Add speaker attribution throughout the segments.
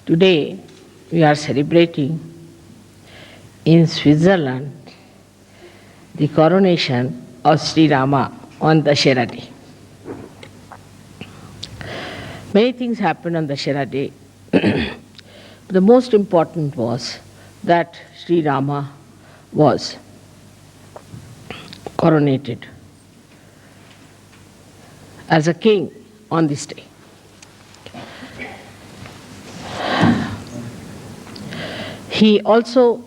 Speaker 1: Today we are celebrating in Switzerland the coronation of Sri Rama on Dashera Day. Many things happened on Dashera Day. The most important was that Sri Rama was coronated as a king on this day. He also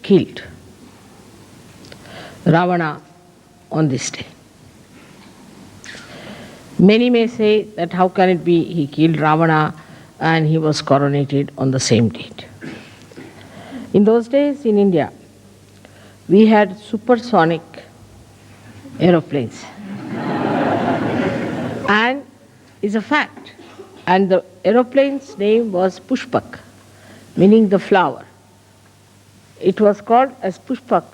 Speaker 1: killed Ravana on this day. Many may say that how can it be he killed Ravana and he was coronated on the same date. In those days in India, we had supersonic aeroplanes. And it's a fact. And the aeroplane's name was Pushpak, meaning the flower. It was called as Pushpak,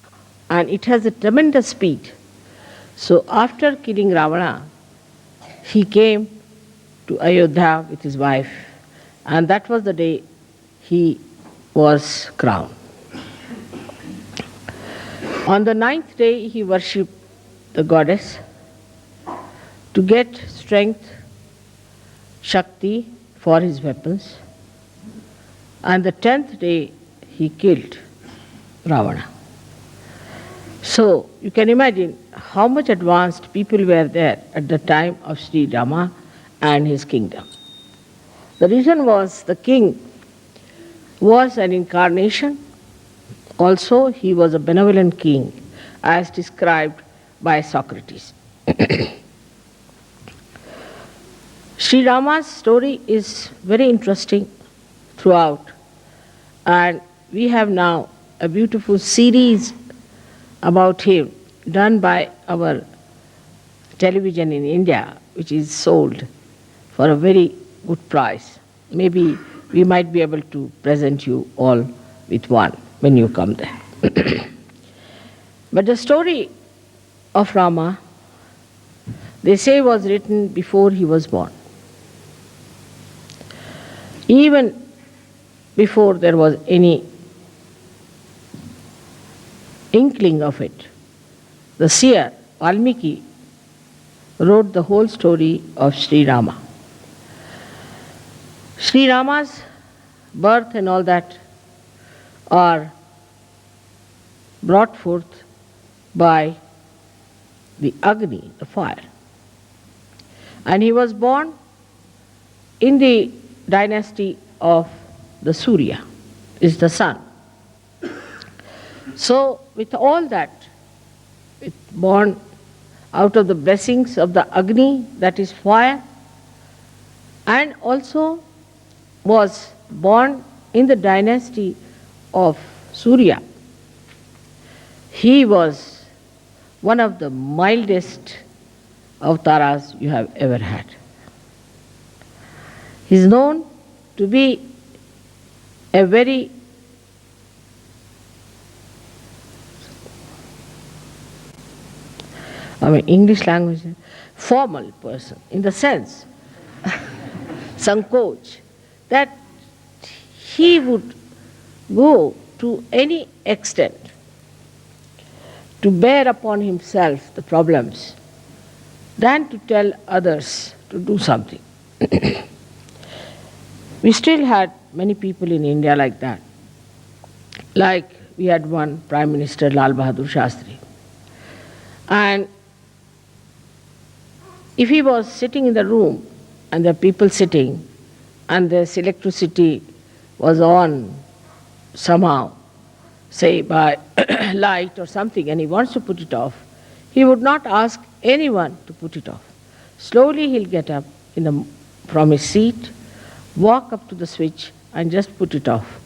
Speaker 1: and it has a tremendous speed. So after killing Ravana, he came to Ayodhya with his wife, and that was the day he was crowned. On the 9th day, he worshipped the goddess to get strength, Shakti for his weapons, and the 10th day, he killed Ravana. So you can imagine how much advanced people were there at the time of Sri Rama and his kingdom. The reason was the king was an incarnation. Also, he was a benevolent king, as described by Socrates. Sri Rama's story is very interesting throughout, and we have now a beautiful series about him done by our television in India, which is sold for a very good price. Maybe we might be able to present you all with one when you come there. But the story of Rama, they say, was written before he was born. Even before there was any inkling of it, the seer Valmiki wrote the whole story of Sri Rama. Sri Rama's birth and all that are brought forth by the Agni, the fire. And he was born in the dynasty of the Surya, is the sun. So with all that, born out of the blessings of the Agni, that is fire, and also was born in the dynasty of Surya. He was one of the mildest avataras you have ever had. He is known to be a very English language, formal person, in the sense, Sankoch, that he would go to any extent to bear upon himself the problems than to tell others to do something. We still had many people in India like that. Like we had one Prime Minister, Lal Bahadur Shastri. And if he was sitting in the room and there are people sitting and this electricity was on somehow, say by light or something, and he wants to put it off, he would not ask anyone to put it off. Slowly he'll get up from his seat, walk up to the switch and just put it off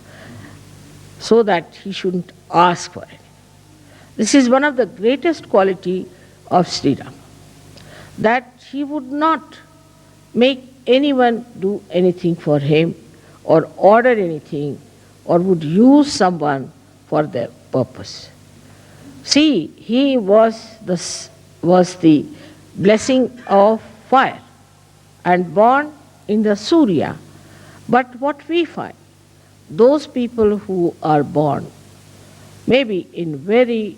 Speaker 1: so that he shouldn't ask for it. This is one of the greatest quality of Sri Rama, that he would not make anyone do anything for him or order anything or would use someone for their purpose. See, he was the blessing of fire and born in the Surya, But what we find, those people who are born maybe in very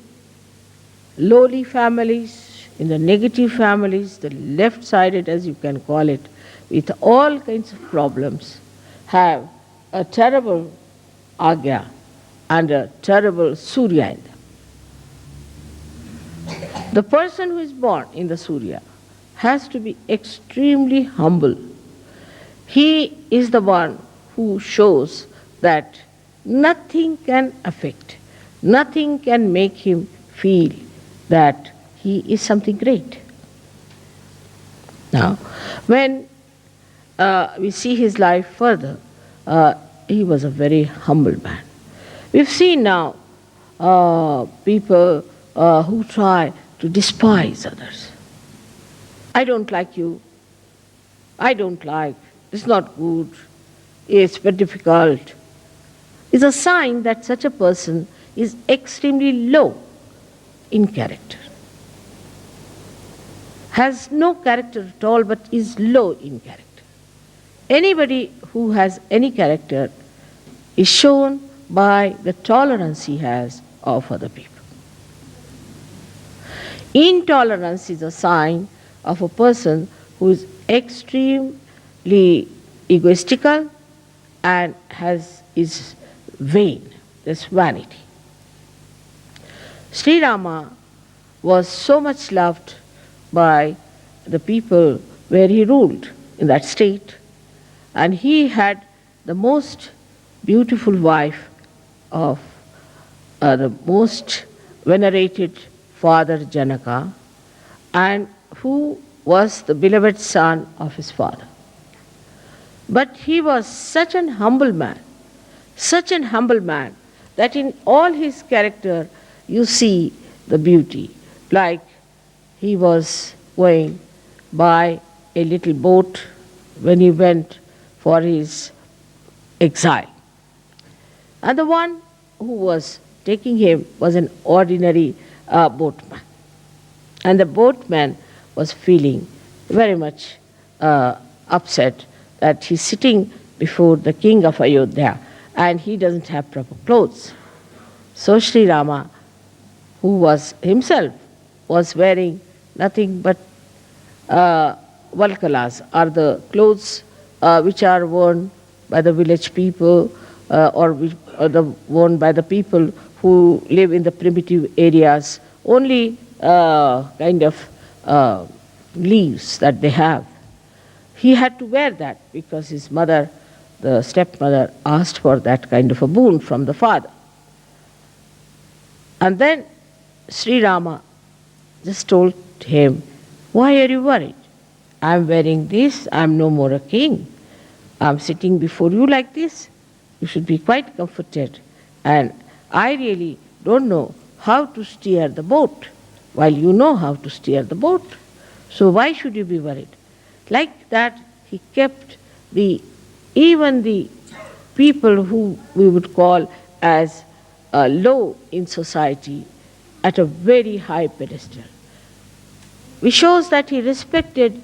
Speaker 1: lowly families, in the negative families, the left-sided as you can call it, with all kinds of problems, have a terrible agya and a terrible surya in them. The person who is born in the surya has to be extremely humble. He is the one who shows that nothing can affect, nothing can make him feel that he is something great. Now, when we see his life further, he was a very humble man. We've seen now people who try to despise others. I don't like you. I don't like. It's not good. It's very difficult. It's a sign that such a person is extremely low in character. Has no character at all, but is low in character. Anybody who has any character is shown by the tolerance he has of other people. Intolerance is a sign of a person who is extremely egoistical and is vain, there's vanity. Sri Rama was so much loved by the people where he ruled in that state, and he had the most beautiful wife of the most venerated father Janaka, and who was the beloved son of his father. But he was such an humble man, that in all his character you see the beauty. Like he was going by a little boat when he went for his exile. And the one who was taking him was an ordinary boatman. And the boatman was feeling very much upset that he's sitting before the king of Ayodhya and he doesn't have proper clothes. So Sri Rama, who was himself was wearing nothing but valkalas, are the clothes which are worn by the village people or worn by the people who live in the primitive areas, only kind of leaves that they have. He had to wear that because his mother, the stepmother, asked for that kind of a boon from the father. And then Sri Rama just told him, "Why are you worried? I'm wearing this, I'm no more a king. I'm sitting before you like this. You should be quite comforted. And I really don't know how to steer the boat, while you know how to steer the boat. So why should you be worried?" Like that, he kept even the people who we would call as low in society at a very high pedestal. Which shows that he respected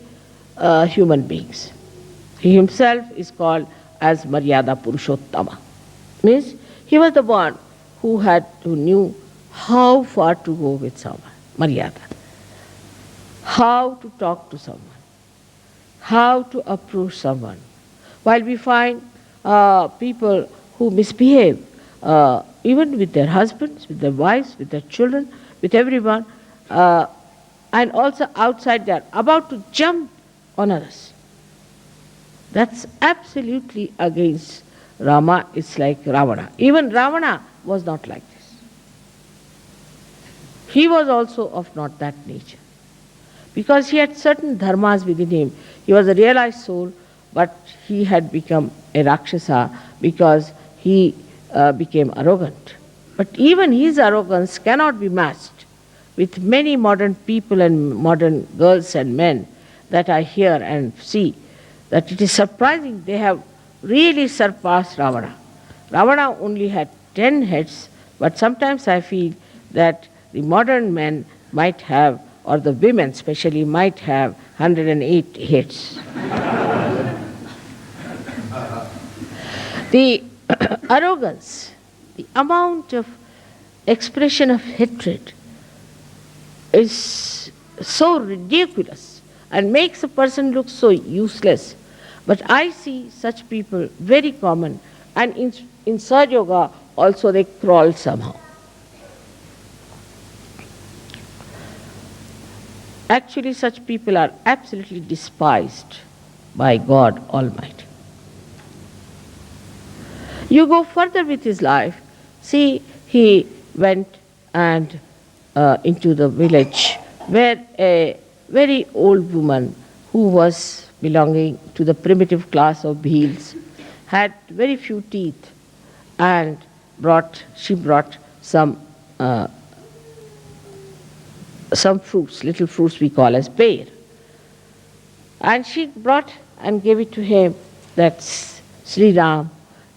Speaker 1: human beings. He himself is called as Maryada Purushottama. Means he was the one who knew how far to go with someone, Maryada. How to talk to someone, how to approach someone. While we find people who misbehave, even with their husbands, with their wives, with their children, with everyone, and also outside they are about to jump on others. That's absolutely against Rama. It's like Ravana. Even Ravana was not like this. He was also of not that nature. Because he had certain dharmas within him. He was a realized soul, but he had become a Rakshasa because he became arrogant. But even his arrogance cannot be matched with many modern people and modern girls and men that I hear and see, that it is surprising they have really surpassed Ravana. Ravana only had 10 heads, but sometimes I feel that the modern men might have, or the women especially, might have 108 heads. The arrogance, the amount of expression of hatred is so ridiculous and makes a person look so useless. But I see such people very common, and in Sahaja Yoga also they crawl somehow. Actually, such people are absolutely despised by God Almighty. You go further with his life. See, he went and into the village where a very old woman who was belonging to the primitive class of Bhils had very few teeth, and she brought some fruits, little fruits we call as pear. And she brought and gave it to him, that's Shri Ram.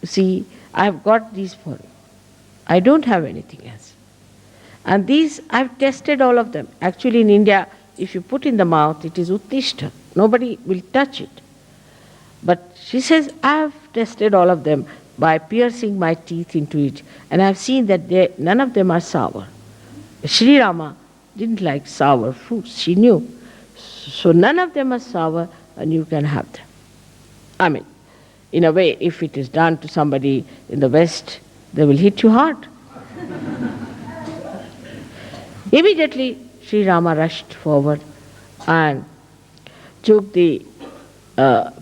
Speaker 1: See, I have got these for you. I don't have anything else. And these, I've tested all of them. Actually in India, if you put in the mouth, it is uttishta. Nobody will touch it. But she says, I have tested all of them by piercing my teeth into it, and I have seen that none of them are sour. Shri Rama didn't like sour fruits, she knew. So none of them are sour, and you can have them. I mean, in a way, if it is done to somebody in the West, they will hit you hard. Immediately, Sri Rama rushed forward and took the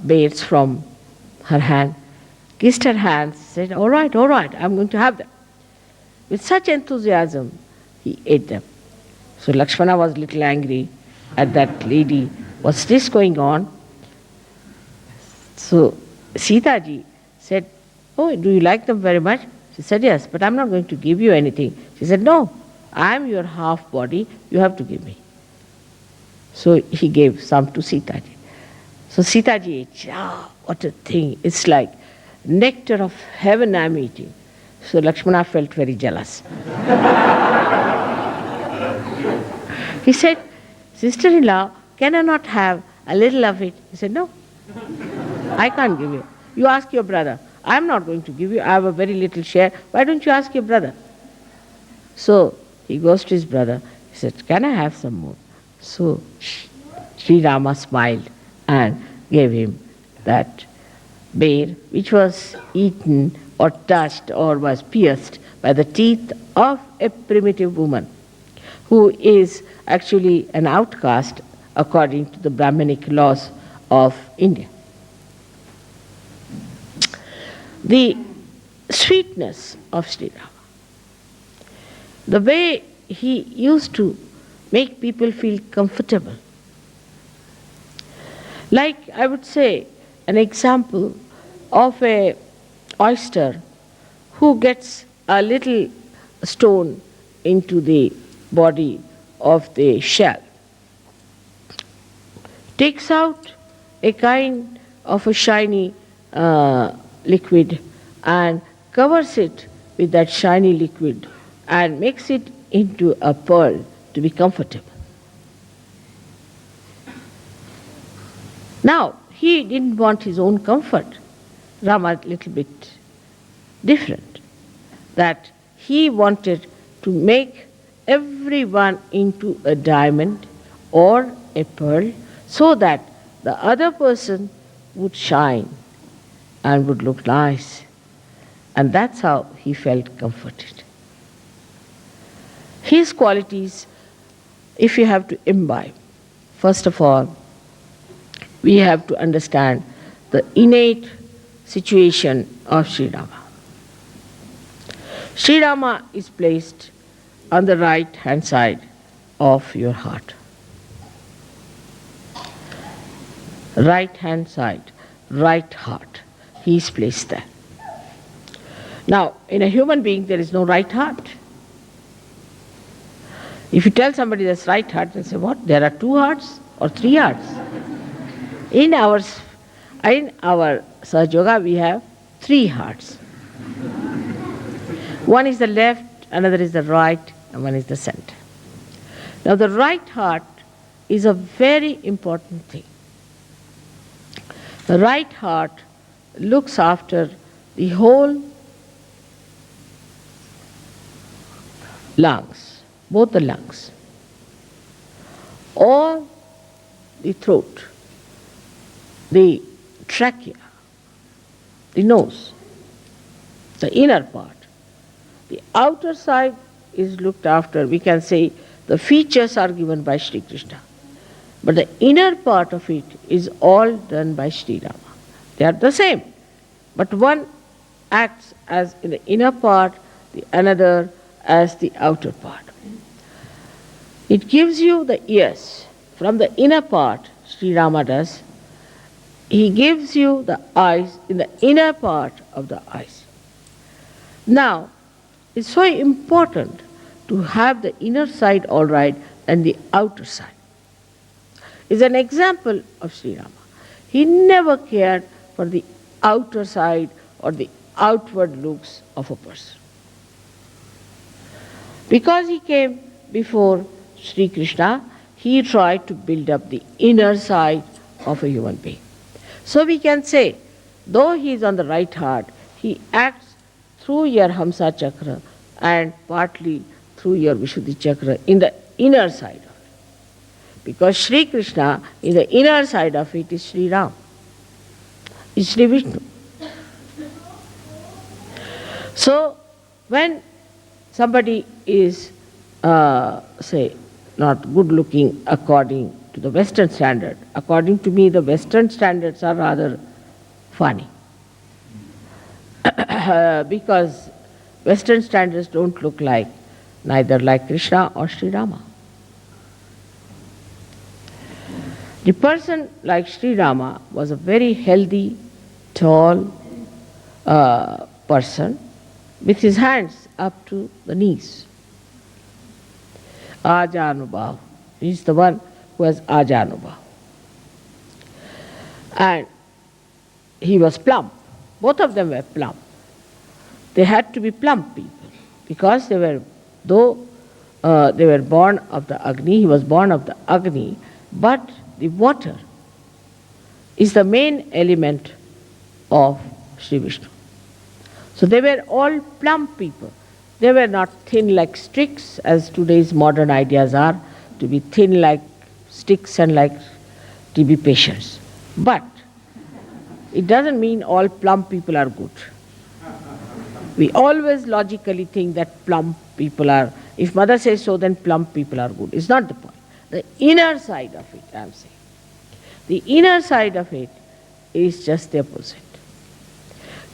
Speaker 1: beads from her hand, kissed her hands, said, all right, I'm going to have them. With such enthusiasm, he ate them. So Lakshmana was a little angry at that lady. What's this going on? So Sita ji said, oh, do you like them very much? She said, yes, but I'm not going to give you anything. She said, no, I'm your half body, you have to give me. So he gave some to Sita ji. So Sita ji ate, what a thing, it's like nectar of heaven I'm eating. So Lakshmana felt very jealous. He said, sister-in-law, can I not have a little of it? He said, no, I can't give you. You ask your brother. I'm not going to give you. I have a very little share. Why don't you ask your brother? So he goes to his brother. He said, can I have some more? So Sri Rama smiled and gave him that bear, which was eaten or touched or was pierced by the teeth of a primitive woman who is actually an outcast according to the Brahmanic laws of India. The sweetness of Sri Rama, the way he used to make people feel comfortable. Like, I would say, an example of a oyster who gets a little stone into the body of the shell, takes out a kind of a shiny liquid and covers it with that shiny liquid and makes it into a pearl to be comfortable. Now, he didn't want his own comfort. Rama a little bit different, that he wanted to make everyone into a diamond or a pearl so that the other person would shine and would look nice. And that's how he felt comforted. His qualities, if you have to imbibe, first of all, we have to understand the innate situation of Sri Rama. Sri Rama is placed on the right hand side of your heart. Right hand side, right heart. He is placed there. Now, in a human being, there is no right heart. If you tell somebody there's right heart, they'll say, what? There are 2 hearts or 3 hearts? In our Sahaja Yoga, we have 3 hearts. One is the left, another is the right, and one is the center. Now, the right heart is a very important thing. The right heart looks after the whole lungs, both the lungs, or the throat, the trachea, the nose, the inner part. The outer side is looked after. We can say the features are given by Shri Krishna. But the inner part of it is all done by Sri Rama. They are the same. But one acts as in the inner part, the another as the outer part. It gives you the ears. From the inner part, Sri Rama does. He gives you the eyes in the inner part of the eyes. Now, it's so important to have the inner side all right and the outer side. It's an example of Sri Rama. He never cared for the outer side or the outward looks of a person. Because he came before Sri Krishna, he tried to build up the inner side of a human being. So we can say, though he is on the right heart, he acts through your Hamsa Chakra and partly through your Vishuddhi Chakra in the inner side of it. Because Sri Krishna, in the inner side of it, is Sri Ram, is Sri Vishnu. So, when somebody is, say, not good looking according to the Western standard, according to me, the Western standards are rather funny. Because Western standards don't look like, neither like Krishna or Sri Rama. The person like Sri Rama was a very healthy, tall person with his hands up to the knees. Ajanubhav. He is the one who has Ajanubhav. And he was plump. Both of them were plump. They had to be plump people because they were, though they were born of the Agni, he was born of the Agni, but the water is the main element of Sri Vishnu. So they were all plump people. They were not thin like sticks, as today's modern ideas are, to be thin like sticks and like TB patients. But it doesn't mean all plump people are good. We always logically think that plump people are, if mother says so, then plump people are good. It's not the point. The inner side of it, I am saying. The inner side of it is just the opposite.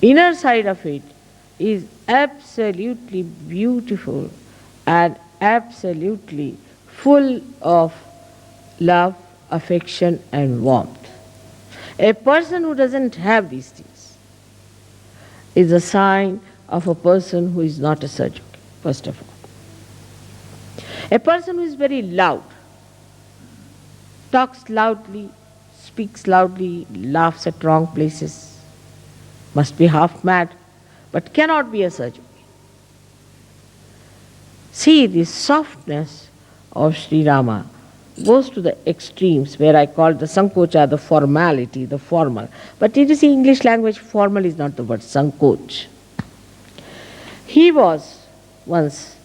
Speaker 1: Inner side of it is absolutely beautiful and absolutely full of love, affection and warmth. A person who doesn't have these things is a sign of a person who is not a surgeon, first of all. A person who is very loud, talks loudly, speaks loudly, laughs at wrong places, must be half mad, but cannot be a surgeon. See, the softness of Sri Rama goes to the extremes where I call the sankocha, the formality, the formal. But it is in English language, formal is not the word, sankoch. He was once,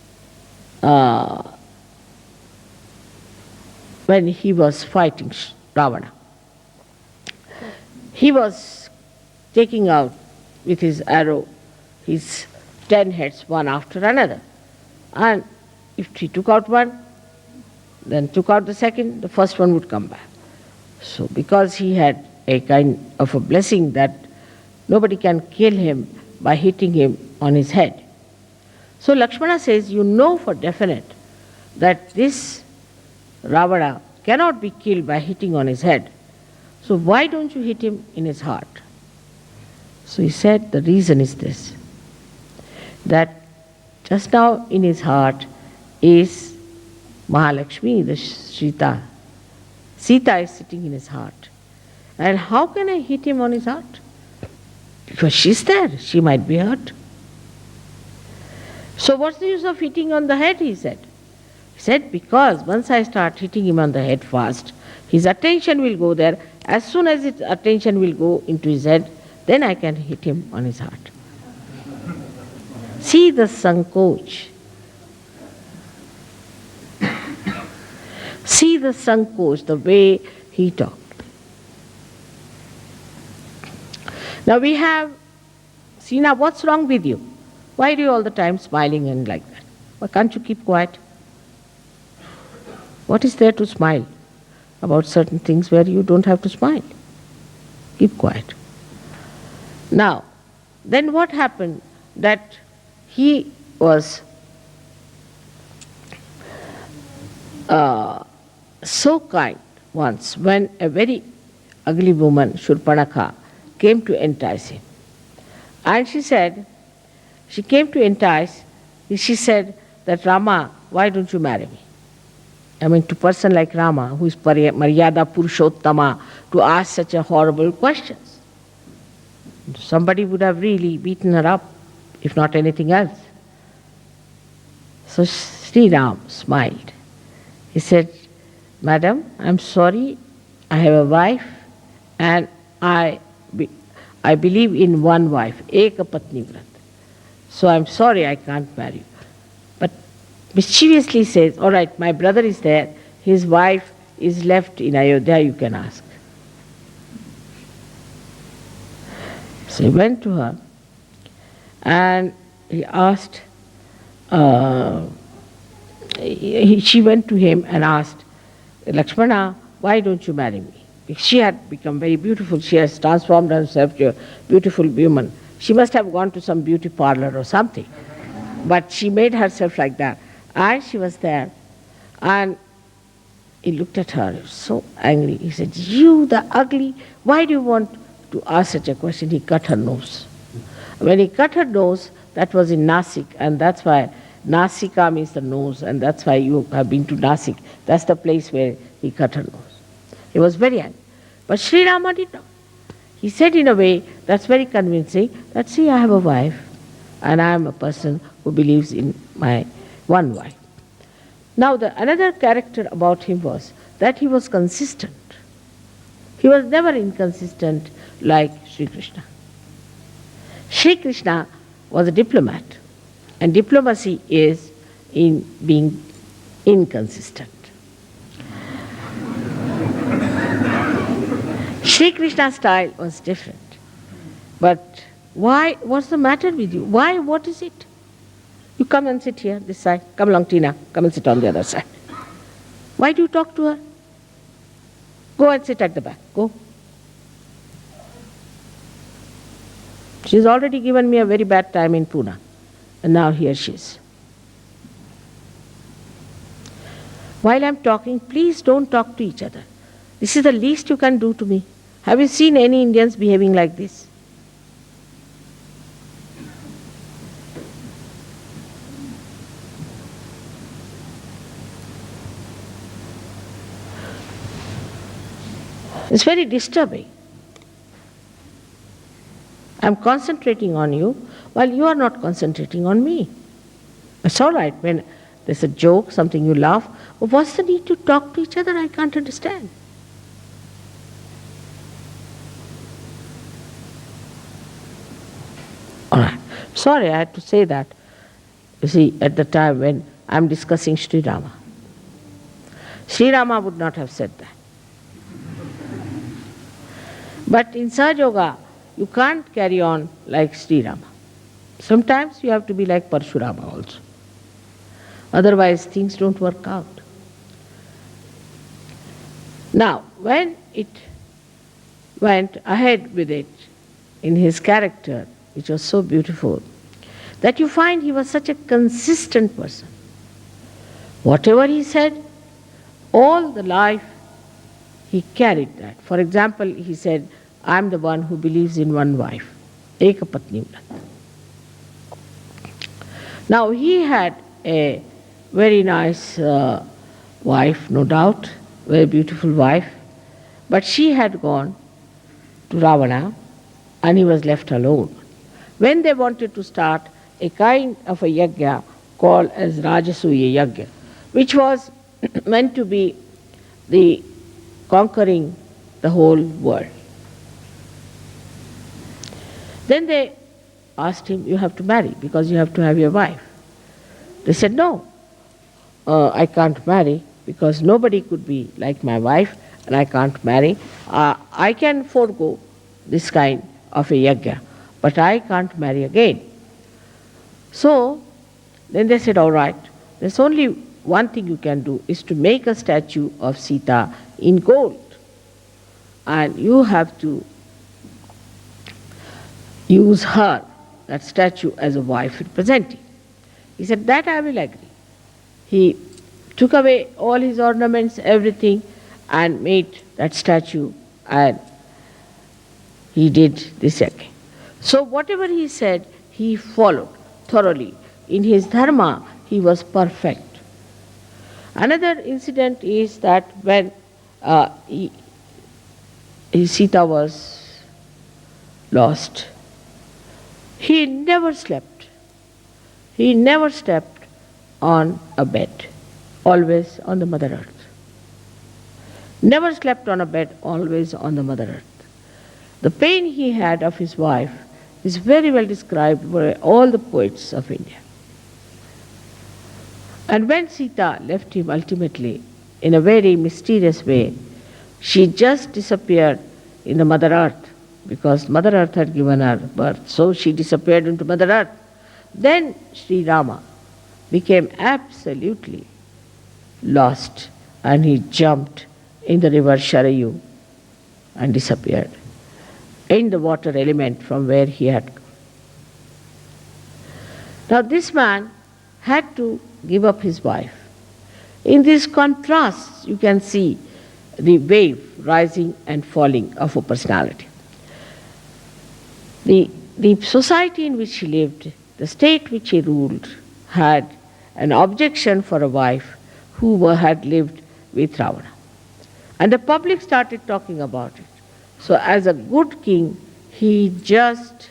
Speaker 1: when he was fighting Ravana, he was taking out with his arrow his 10 heads one after another. And if he took out one, then took out the second, the first one would come back. So because he had a kind of a blessing that nobody can kill him by hitting him on his head. So Lakshmana says, you know for definite that this Ravana cannot be killed by hitting on his head. So why don't you hit him in his heart? So he said, the reason is this, that just now in his heart is Mahalakshmi, the Sita. Sita is sitting in his heart. And how can I hit him on his heart? Because she's there, she might be hurt. So what's the use of hitting on the head, he said. He said, because once I start hitting him on the head fast, his attention will go there. As soon as his attention will go into his head, then I can hit him on his heart. See the sankoch. See the sankoch, the way he talked. Now we have, Sina, what's wrong with you? Why are you all the time smiling and like that? Why can't you keep quiet? What is there to smile about certain things where you don't have to smile? Keep quiet. Now, then what happened? That he was so kind once when a very ugly woman, Shurpanakha, came to entice him. And she said, she came to entice, she said that, Rama, why don't you marry me? I mean, to a person like Rama, who is Maryada Purushottama, to ask such a horrible questions. Somebody would have really beaten her up, if not anything else. So Sri Ram smiled. He said, Madam, I'm sorry, I have a wife and I believe in one wife, Eka Patni Vrat. So I'm sorry I can't marry you. But mischievously says, all right, my brother is there, his wife is left in Ayodhya, you can ask. So he went to her and he asked, she went to him and asked, Lakshmana, why don't you marry me? She had become very beautiful. She has transformed herself to a beautiful woman. She must have gone to some beauty parlor or something. But she made herself like that. And she was there. And he looked at her, so angry. He said, you the ugly, why do you want to ask such a question? He cut her nose. When he cut her nose, that was in Nasik, and that's why Nasika means the nose, and that's why you have been to Nasik. That's the place where he cut her nose. He was very angry. But Sri Rama did not. He said in a way that's very convincing that, see, I have a wife and I am a person who believes in my one wife. Now another character about him was that he was consistent. He was never inconsistent like Sri Krishna. Sri Krishna was a diplomat, and diplomacy is in being inconsistent. Sri Krishna's style was different. But why? What's the matter with you? Why? What is it? You come and sit here, this side. Come along, Tina. Come and sit on the other side. Why do you talk to her? Go and sit at the back. Go. She's already given me a very bad time in Pune. And now here she is. While I'm talking, please don't talk to each other. This is the least you can do to me. Have you seen any Indians behaving like this? It's very disturbing. I'm concentrating on you while you are not concentrating on me. It's all right when there's a joke, something you laugh, but what's the need to talk to each other? I can't understand. All right. Sorry, I had to say that. You see, at the time when I'm discussing Sri Rama. Sri Rama would not have said that. But in Sahaja Yoga, you can't carry on like Sri Rama. Sometimes you have to be like Parshurama also. Otherwise, things don't work out. Now, when it went ahead with it in his character, which was so beautiful, that you find he was such a consistent person. Whatever he said, all the life, he carried that. For example, he said, I'm the one who believes in one wife, Eka Patni Vrat. Now, he had a very nice wife, no doubt, very beautiful wife, but she had gone to Ravana and he was left alone. When they wanted to start a kind of a yajna called as Rajasuya Yajna, which was meant to be the conquering the whole world. Then they asked him, you have to marry because you have to have your wife. They said, no, I can't marry because nobody could be like my wife and I can't marry. I can forego this kind of a yajna, but I can't marry again. So then they said, all right, there's only one thing you can do is to make a statue of Sita in gold. And you have to use her, that statue, as a wife representing. He said, that I will agree. He took away all his ornaments, everything, and made that statue, and he did this again. So whatever he said, he followed thoroughly. In his dharma, he was perfect. Another incident is that when Sita was lost, he never slept. He never slept on a bed, always on the Mother Earth. Never slept on a bed, always on the Mother Earth. The pain he had of his wife is very well described by all the poets of India. And when Sita left him ultimately, in a very mysterious way, she just disappeared in the Mother Earth, because Mother Earth had given her birth. So she disappeared into Mother Earth. Then Shri Rama became absolutely lost, and he jumped in the river Sharayu and disappeared in the water element from where he had come. Now this man had to give up his wife. In these contrasts, you can see the wave rising and falling of a personality. The society in which he lived, the state which he ruled, had an objection for a wife who had lived with Ravana. And the public started talking about it. So as a good king, he just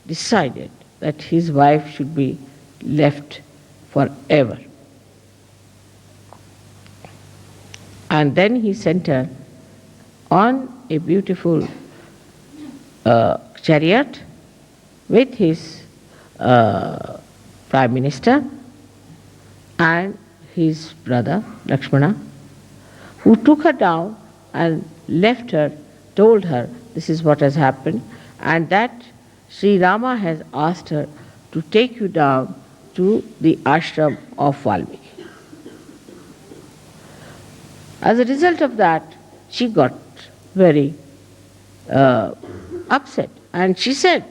Speaker 1: decided that his wife should be left forever. And then he sent her on a beautiful chariot with his prime minister and his brother Lakshmana, who took her down and left her, told her this is what has happened, and that Sri Rama has asked her to take you down to the ashram of Valmiki. As a result of that, she got very upset, and she said,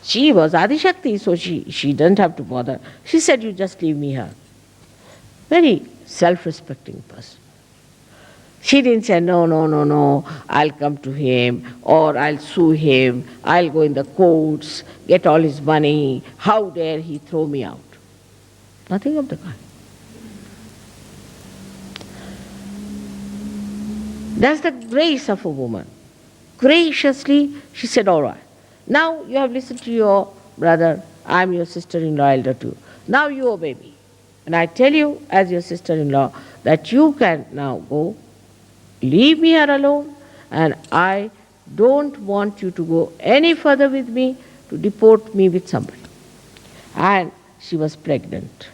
Speaker 1: she was Adi Shakti, so she didn't have to bother. She said, you just leave me here. Very self-respecting person. She didn't say, no, I'll come to him, or I'll sue him, I'll go in the courts, get all his money, how dare he throw me out. Nothing of the kind. That's the grace of a woman. Graciously, she said, all right, now you have listened to your brother, I'm your sister-in-law elder too. Now you obey me. And I tell you, as your sister-in-law, that you can now go, leave me here alone, and I don't want you to go any further with me to deport me with somebody. And she was pregnant.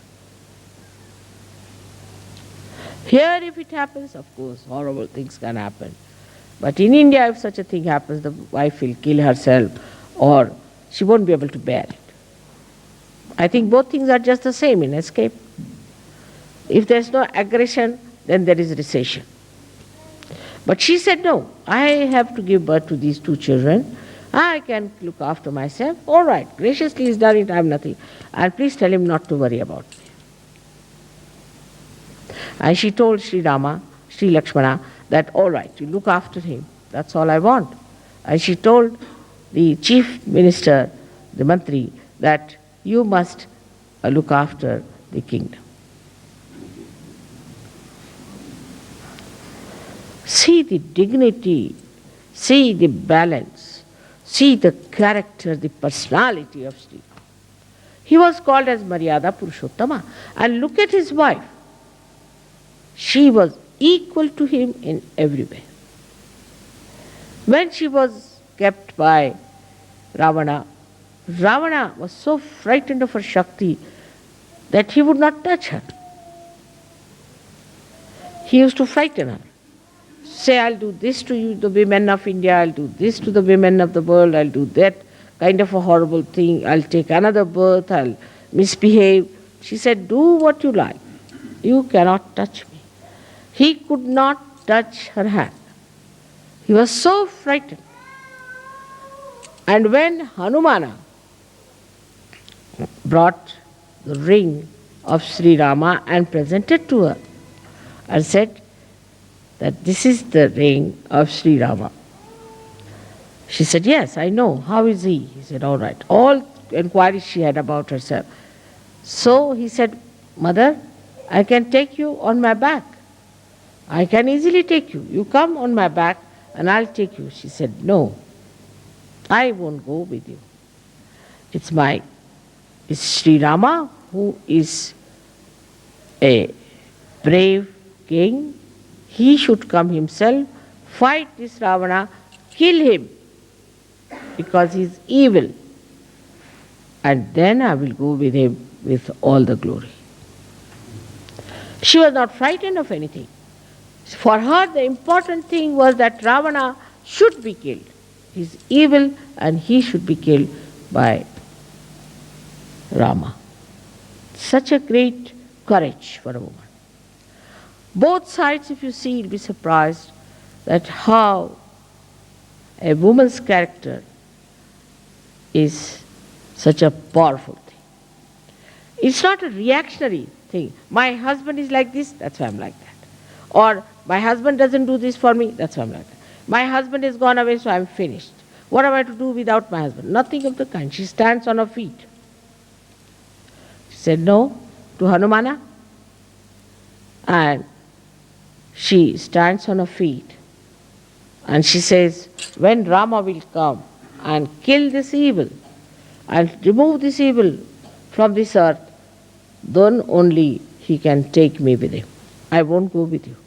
Speaker 1: Here, if it happens, of course, horrible things can happen. But in India, if such a thing happens, the wife will kill herself, or she won't be able to bear it. I think both things are just the same in escape. If there's no aggression, then there is recession. But she said, no, I have to give birth to these two children. I can look after myself. All right, graciously he's done it, I have nothing. And please tell him not to worry about me. And she told Sri Rama, Sri Lakshmana, that all right, you look after him. That's all I want. And she told the chief minister, the mantri, that you must look after the kingdom. See the dignity, see the balance, see the character, the personality of Shri. He was called as Maryada Purushottama. And look at his wife. She was equal to him in every way. When she was kept by Ravana. Ravana was so frightened of her Shakti that he would not touch her. He used to frighten her. Say, I'll do this to you, the women of India, I'll do this to the women of the world, I'll do that kind of a horrible thing, I'll take another birth, I'll misbehave. She said, do what you like. You cannot touch me. He could not touch her hand. He was so frightened. And when Hanumana brought the ring of Sri Rama and presented to her and said that this is the ring of Sri Rama. She said, yes, I know. How is he? He said, all right. All inquiries she had about herself. So he said, Mother, I can take you on my back. I can easily take you. You come on my back and I'll take you. She said, no, I won't go with you. It's Sri Rama who is a brave king. He should come himself, fight this Ravana, kill him because he is evil. And then I will go with him with all the glory. She was not frightened of anything. For her, the important thing was that Ravana should be killed. He is evil and he should be killed by Rama. Such a great courage for a woman. Both sides, if you see, you'll be surprised that how a woman's character is such a powerful thing. It's not a reactionary thing. My husband is like this, that's why I'm like that. Or my husband doesn't do this for me, that's why I'm like that. My husband has gone away, so I'm finished. What am I to do without my husband? Nothing of the kind. She stands on her feet. She said no to Hanumana, and she stands on her feet and she says, when Rama will come and kill this evil and remove this evil from this earth, then only he can take me with him. I won't go with you.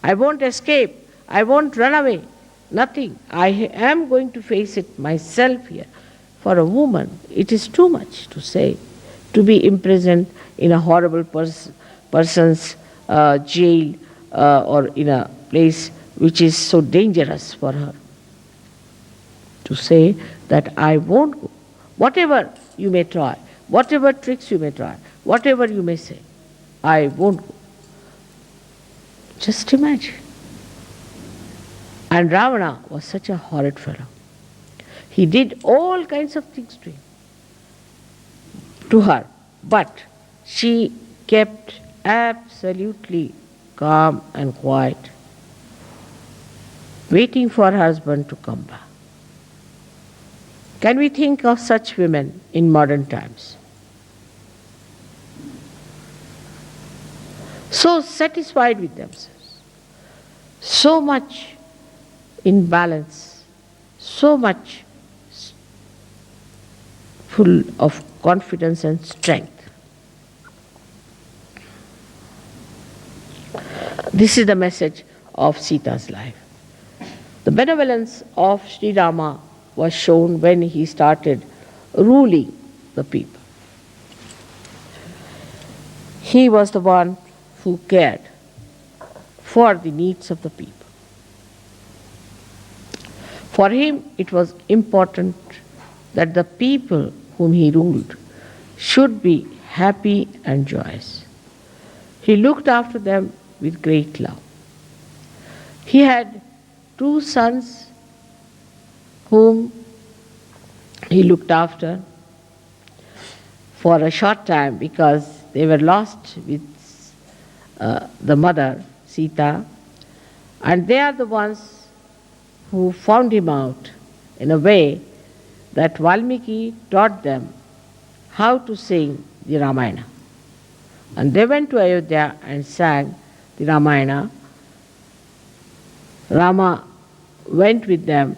Speaker 1: I won't escape. I won't run away. Nothing. I am going to face it myself here. For a woman, it is too much to say, to be imprisoned in a horrible person's jail or in a place which is so dangerous for her. To say that I won't go. Whatever you may try, whatever tricks you may try, whatever you may say, I won't go. Just imagine. And Ravana was such a horrid fellow. He did all kinds of things to her, but she kept absolutely calm and quiet, waiting for her husband to come back. Can we think of such women in modern times? So satisfied with themselves, so much in balance, so much full of confidence and strength. This is the message of Sita's life. The benevolence of Sri Rama was shown when he started ruling the people. He was the one who cared for the needs of the people. For him, it was important that the people whom he ruled should be happy and joyous. He looked after them with great love. He had 2 sons whom he looked after for a short time because they were lost with the mother, Sita, and they are the ones who found him out in a way that Valmiki taught them how to sing the Ramayana. And they went to Ayodhya and sang the Ramayana. Rama went with them,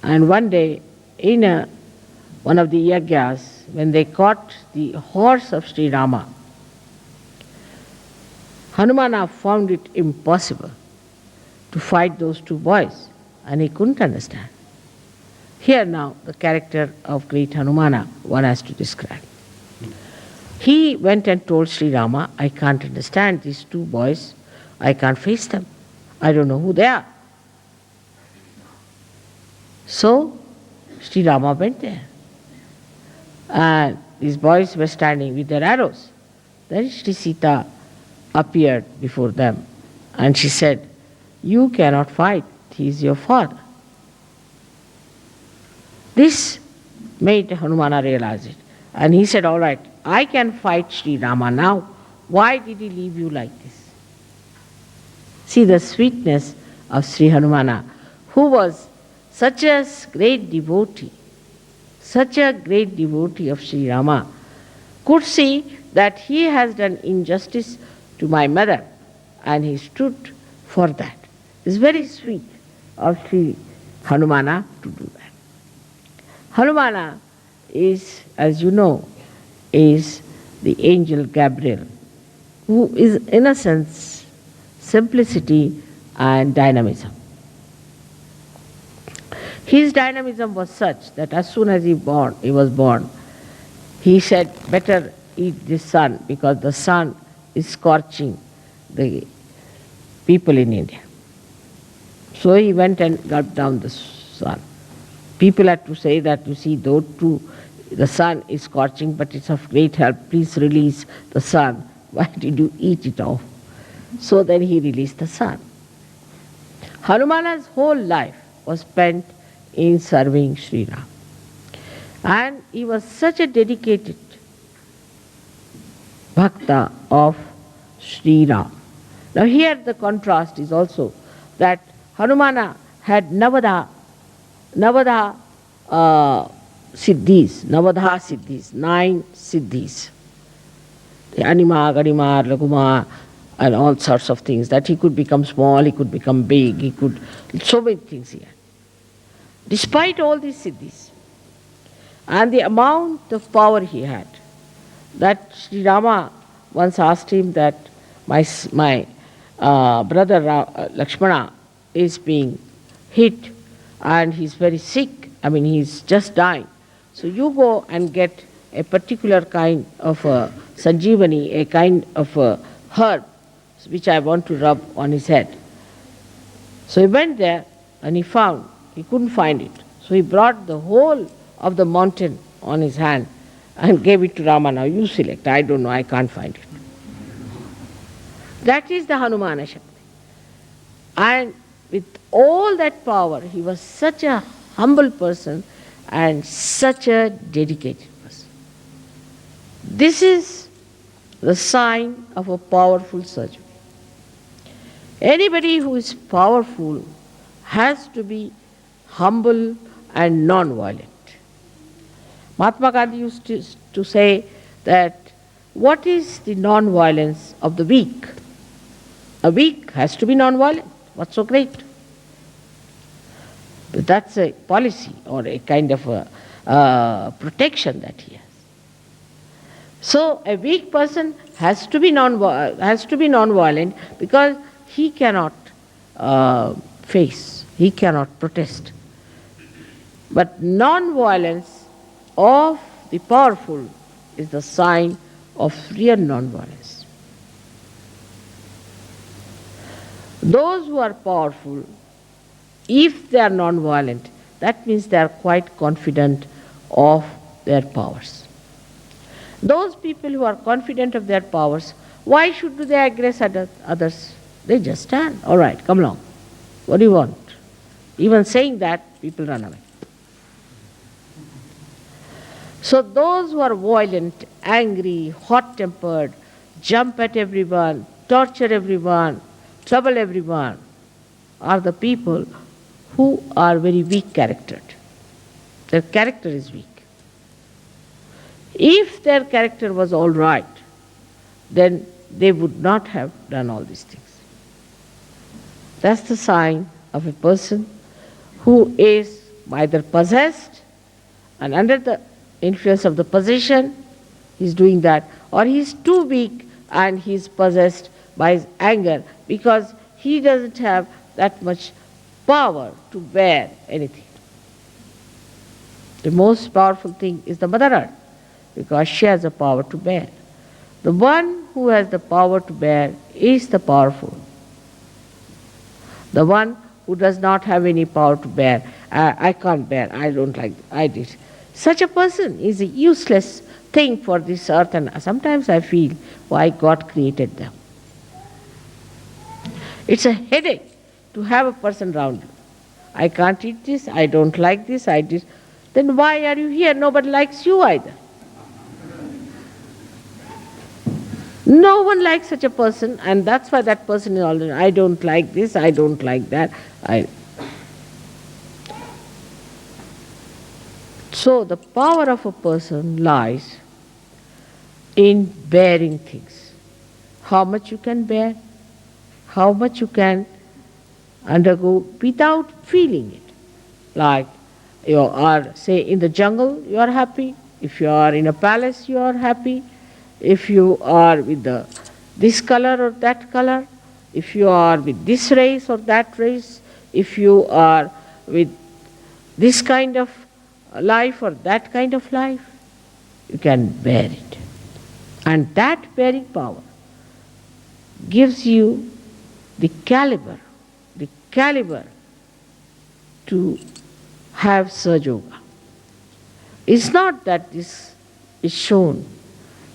Speaker 1: and one day in one of the yagyas, when they caught the horse of Sri Rama, Hanumana found it impossible to fight those 2 boys, and he couldn't understand. Here now, the character of great Hanumana one has to describe. He went and told Sri Rama, I can't understand these two boys. I can't face them. I don't know who they are. So, Sri Rama went there. And these boys were standing with their arrows. Then Sri Sita appeared before them and she said, you cannot fight. He is your father. This made Hanumana realize it. And he said, all right, I can fight Sri Rama now. Why did he leave you like this? See the sweetness of Sri Hanumana, who was such a great devotee of Sri Rama, could see that he has done injustice to my mother and he stood for that. It's very sweet of Sri Hanumana to do that. Hanumana is, as you know, is the angel Gabriel, who is innocence, simplicity and dynamism. His dynamism was such that as soon as he was born, he said, better eat this sun because the sun is scorching the people in India. So he went and gulped down the sun. People had to say that, you see, though too the sun is scorching, but it's of great help. Please release the sun. Why did you eat it off? So then he released the sun. Hanumana's whole life was spent in serving Shri Ram. And he was such a dedicated bhakta of Shri Ram. Now here the contrast is also that Hanumana had Navadha siddhis, 9 siddhis. The Anima, Ganima, Laguma, and all sorts of things, that he could become small, he could become big, he could, so many things he had. Despite all these siddhis and the amount of power he had, that Sri Rama once asked him that my brother Lakshmana is being hit and he's very sick, he's just dying. So you go and get a particular kind of sanjeevani, a kind of herb which I want to rub on his head. So he went there and he couldn't find it. So he brought the whole of the mountain on his hand and gave it to Rama. Now you select. I don't know, I can't find it. That is the Hanumana Shakti. And with all that power, he was such a humble person and such a dedicated person. This is the sign of a powerful surgeon. Anybody who is powerful has to be humble and non-violent. Mahatma Gandhi used to say that what is the non-violence of the weak? A weak has to be non-violent. What's so great? But that's a policy or a kind of a protection that he has. So a weak person has to be non-violent because he cannot face, he cannot protest. But non-violence of the powerful is the sign of real non-violence. Those who are powerful, if they are non-violent, that means they are quite confident of their powers. Those people who are confident of their powers, why should they aggress others? They just stand. All right, come along. What do you want? Even saying that, people run away. So those who are violent, angry, hot-tempered, jump at everyone, torture everyone, trouble everyone, are the people who are very weak-charactered. Their character is weak. If their character was all right, then they would not have done all these things. That's the sign of a person who is either possessed and under the influence of the possession, he's doing that, or he's too weak and he's possessed by his anger because he doesn't have that much power to bear anything. The most powerful thing is the Mother Earth, because she has the power to bear. The one who has the power to bear is the powerful. The one who does not have any power to bear, I can't bear, I don't like, I did. Such a person is a useless thing for this earth, and sometimes I feel why God created them. It's a headache to have a person around you. I can't eat this, I don't like this, I did. Then why are you here? Nobody likes you either. No one likes such a person, and that's why that person is always, I don't like this, I don't like that. So the power of a person lies in bearing things. How much you can bear, how much you can undergo without feeling it. Like you are, say, in the jungle, you are happy. If you are in a palace, you are happy. If you are with this color or that color, if you are with this race or that race, if you are with this kind of life or that kind of life, you can bear it. And that bearing power gives you the caliber to have Sajoga. It's not that this is shown,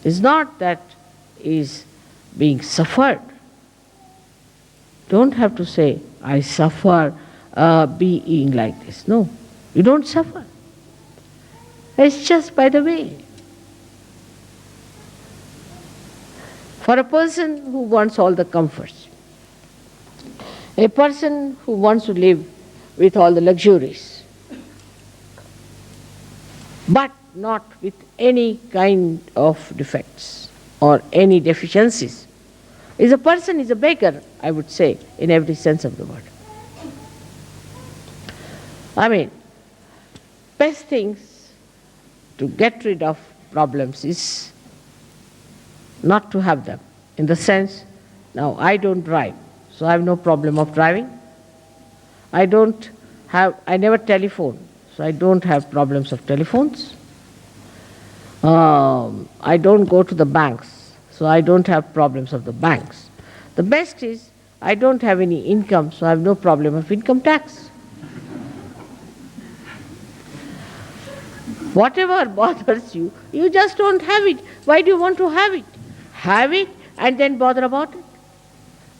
Speaker 1: it's not that is being suffered. Don't have to say, I suffer being like this. No, you don't suffer. It's just by the way. For a person who wants all the comforts, a person who wants to live with all the luxuries, but not with any kind of defects or any deficiencies, is a person, is a beggar, I would say, in every sense of the word. I mean, best things to get rid of problems is not to have them. In the sense, now I don't drive, so I have no problem of driving. I never telephone, so I don't have problems of telephones. I don't go to the banks, so I don't have problems of the banks. The best is, I don't have any income, so I have no problem of income tax. Whatever bothers you, you just don't have it. Why do you want to have it? Have it and then bother about it.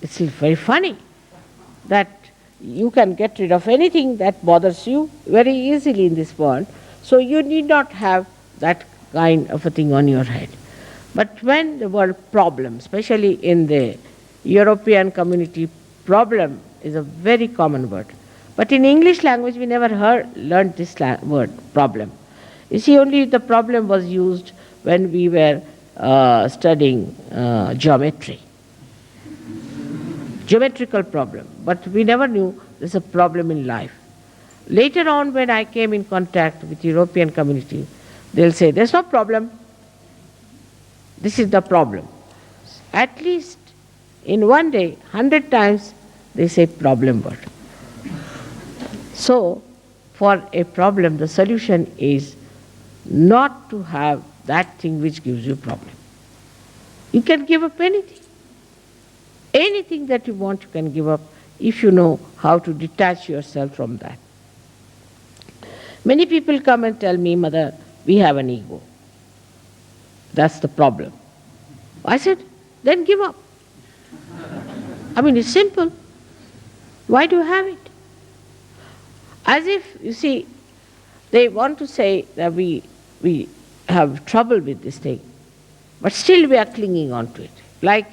Speaker 1: It's very funny that you can get rid of anything that bothers you very easily in this world, so you need not have that kind of a thing on your head. But when the word problem, especially in the European community, problem is a very common word. But in English language we never learned this word, problem. You see, only the problem was used when we were studying geometry. Geometrical problem, but we never knew there's a problem in life. Later on, when I came in contact with European community, they'll say, there's no problem. This is the problem. At least in one day, 100 times, they say problem word. So, for a problem, the solution is not to have that thing which gives you problem. You can give up anything. Anything that you want, you can give up if you know how to detach yourself from that. Many people come and tell me, Mother, we have an ego. That's the problem. I said, then give up. I mean, it's simple. Why do you have it? As if, you see, they want to say that we have trouble with this thing, but still we are clinging on to it. Like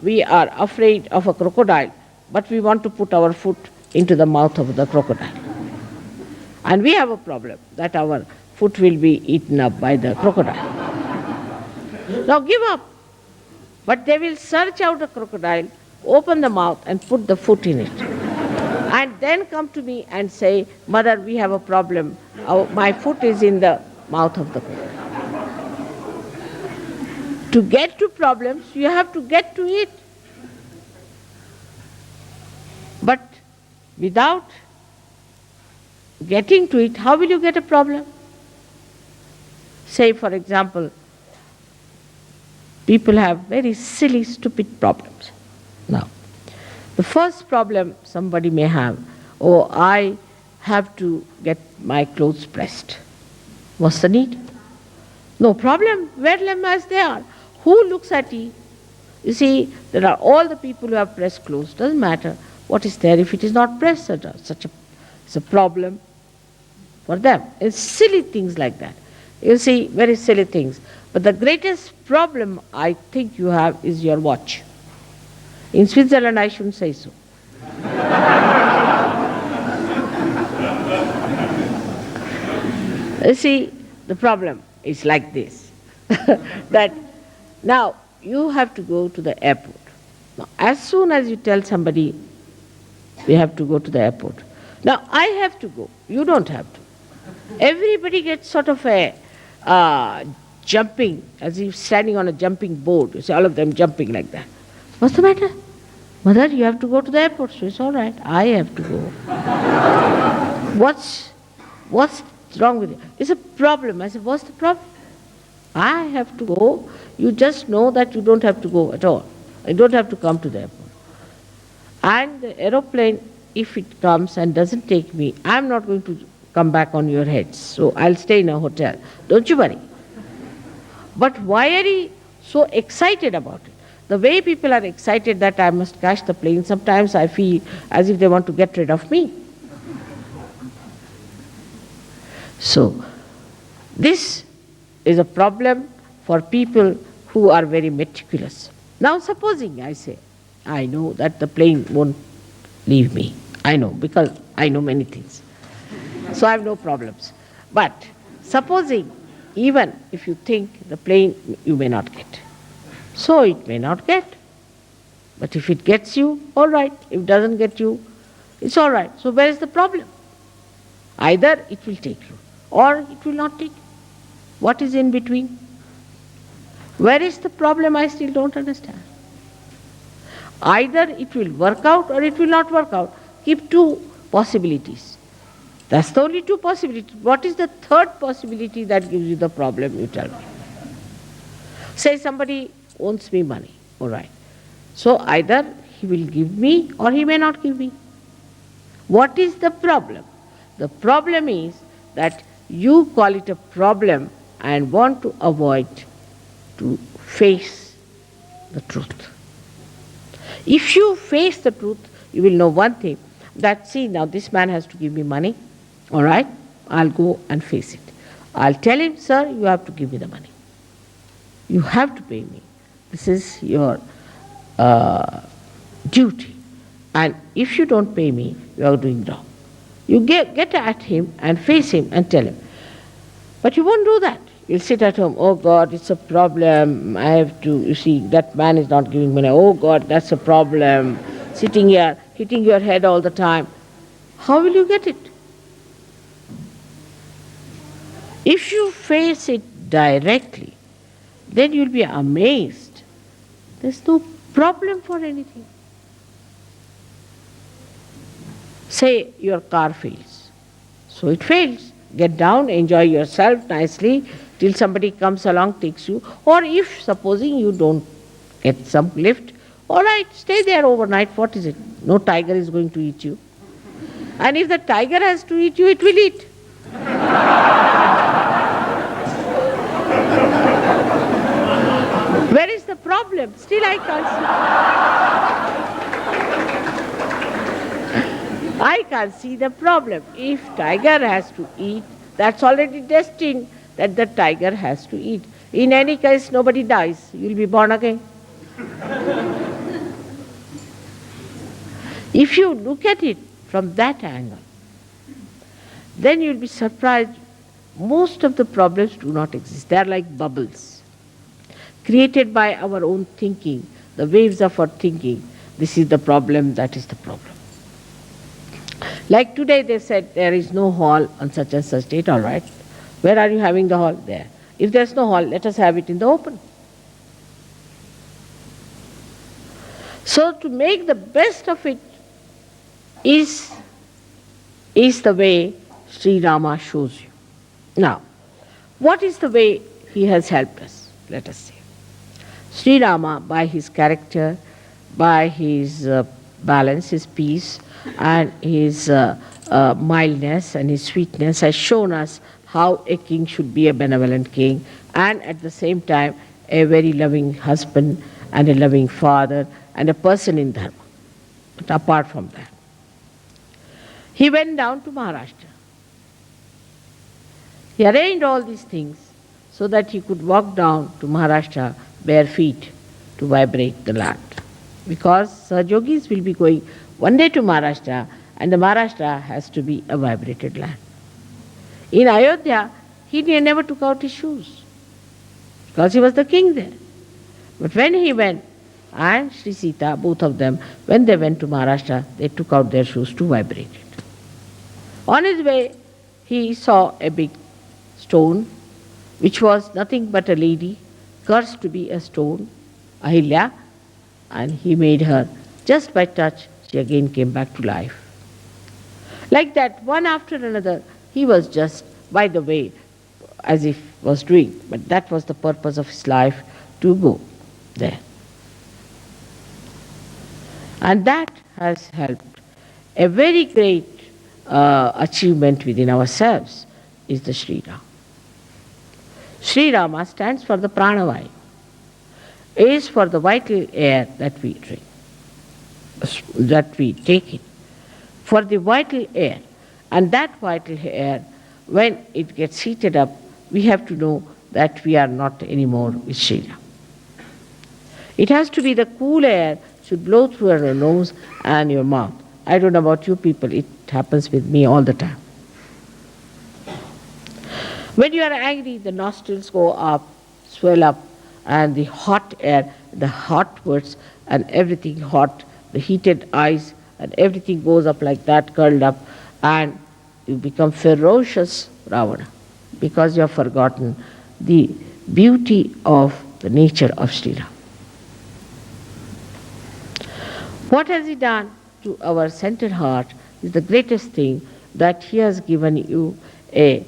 Speaker 1: we are afraid of a crocodile, but we want to put our foot into the mouth of the crocodile. And we have a problem that our foot will be eaten up by the crocodile. Now give up. But they will search out a crocodile, open the mouth and put the foot in it. And then come to me and say, Mother, we have a problem. My foot is in the mouth of the crocodile. To get to problems, you have to get to it. But without getting to it, how will you get a problem? Say, for example, people have very silly, stupid problems. Now, the first problem somebody may have, oh, I have to get my clothes pressed. What's the need? No problem. Wear them as they are. Who looks at it? You see, there are all the people who have pressed clothes. Doesn't matter what is there if it is not pressed. It's a problem for them. It's silly things like that. You see, very silly things. But the greatest problem I think you have is your watch. In Switzerland, I shouldn't say so. You see, the problem is like this, that now you have to go to the airport. Now, as soon as you tell somebody, we have to go to the airport. Now, I have to go. You don't have to. Everybody gets sort of a jumping, as if standing on a jumping board. You see, all of them jumping like that. What's the matter? Mother, you have to go to the airport. So it's all right. I have to go. What's wrong with it? It's a problem. I said, what's the problem? I have to go. You just know that you don't have to go at all. You don't have to come to the airport. And the aeroplane, if it comes and doesn't take me, I'm not going to come back on your heads. So I'll stay in a hotel. Don't you worry. But why are you so excited about it? The way people are excited that I must catch the plane, sometimes I feel as if they want to get rid of me. So, this is a problem for people who are very meticulous. Now, supposing I say, I know that the plane won't leave me. I know, because I know many things. So I have no problems. But supposing, even if you think the plane you may not get. So it may not get. But if it gets you, all right. If it doesn't get you, it's all right. So where is the problem? Either it will take you, or it will not take you. What is in between? Where is the problem? I still don't understand. Either it will work out or it will not work out. Keep two possibilities. That's the only two possibilities. What is the third possibility that gives you the problem, you tell me? Say somebody owes me money, all right. So either he will give me or he may not give me. What is the problem? The problem is that you call it a problem and want to avoid to face the truth. If you face the truth, you will know one thing, that see, now this man has to give me money, all right, I'll go and face it. I'll tell him, sir, you have to give me the money. You have to pay me. This is your duty. And if you don't pay me, you are doing wrong. You get at him and face him and tell him. But you won't do that. You'll sit at home, oh God, it's a problem. I have to, you see, that man is not giving money. Oh God, that's a problem. Sitting here, hitting your head all the time. How will you get it? If you face it directly, then you'll be amazed. There's no problem for anything. Say your car fails. So it fails. Get down, enjoy yourself nicely till somebody comes along, takes you. Or if, supposing you don't get some lift, all right, stay there overnight. What is it? No tiger is going to eat you. And if the tiger has to eat you, it will eat. Where is the problem? Still I can't see. I can't see the problem. If tiger has to eat, that's already destined that the tiger has to eat. In any case, nobody dies. You'll be born again. If you look at it from that angle, then you'll be surprised. Most of the problems do not exist. They are like bubbles, created by our own thinking, the waves of our thinking. This is the problem, that is the problem. Like today they said there is no hall on such and such date, all right. Where are you having the hall? There. If there's no hall, let us have it in the open. So to make the best of it is the way Sri Rama shows you. Now, what is the way he has helped us? Let us see. Sri Rama, by his character, by his balance, his peace, and his mildness and his sweetness, has shown us how a king should be a benevolent king, and at the same time a very loving husband and a loving father and a person in dharma. But apart from that, he went down to Maharashtra. He arranged all these things so that he could walk down to Maharashtra bare feet to vibrate the land. Because Sahajogis will be going one day to Maharashtra, and the Maharashtra has to be a vibrated land. In Ayodhya, he never took out his shoes because he was the king there. But when he went, and Shri Sita, both of them, when they went to Maharashtra, they took out their shoes to vibrate it. On his way, he saw a big stone, which was nothing but a lady, cursed to be a stone, Ahilya, and he made her, just by touch, she again came back to life. Like that, one after another, he was just, by the way, as if was doing, but that was the purpose of his life, to go there. And that has helped. A very great achievement within ourselves is the Shri Rama. Shri Rama stands for the pranavayu, is for the vital air that we drink, that we take in, for the vital air. And that vital air, when it gets heated up, we have to know that we are not anymore with Shri Rama. It has to be the cool air, should blow through your nose and your mouth. I don't know about you people, it happens with me all the time. When you are angry, the nostrils go up, swell up, and the hot air, the hot words and everything hot, the heated eyes and everything goes up like that, curled up, and you become ferocious Ravana because you have forgotten the beauty of the nature of Shri Rama. What has he done to our centered heart is the greatest thing, that he has given you a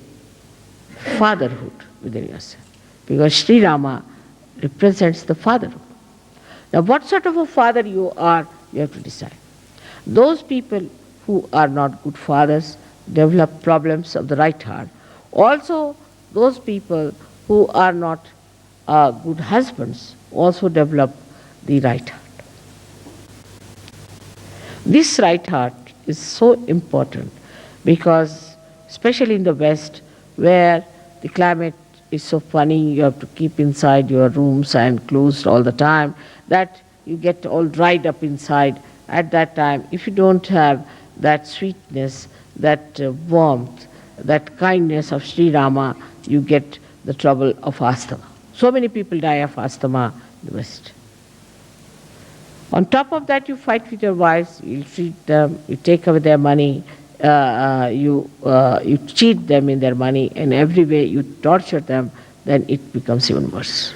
Speaker 1: fatherhood within yourself. Because Sri Rama represents the fatherhood. Now what sort of a father you are, you have to decide. Those people who are not good fathers develop problems of the right heart. Also, those people who are not good husbands also develop the right heart. This right heart is so important because, especially in the West, where the climate is so funny, you have to keep inside your rooms and closed all the time, that you get all dried up inside. At that time, if you don't have that sweetness, that warmth, that kindness of Sri Rama, you get the trouble of asthma. So many people die of asthma in the West. On top of that, you fight with your wives, you treat them, you take away their money, you cheat them in their money, in every way you torture them, then it becomes even worse.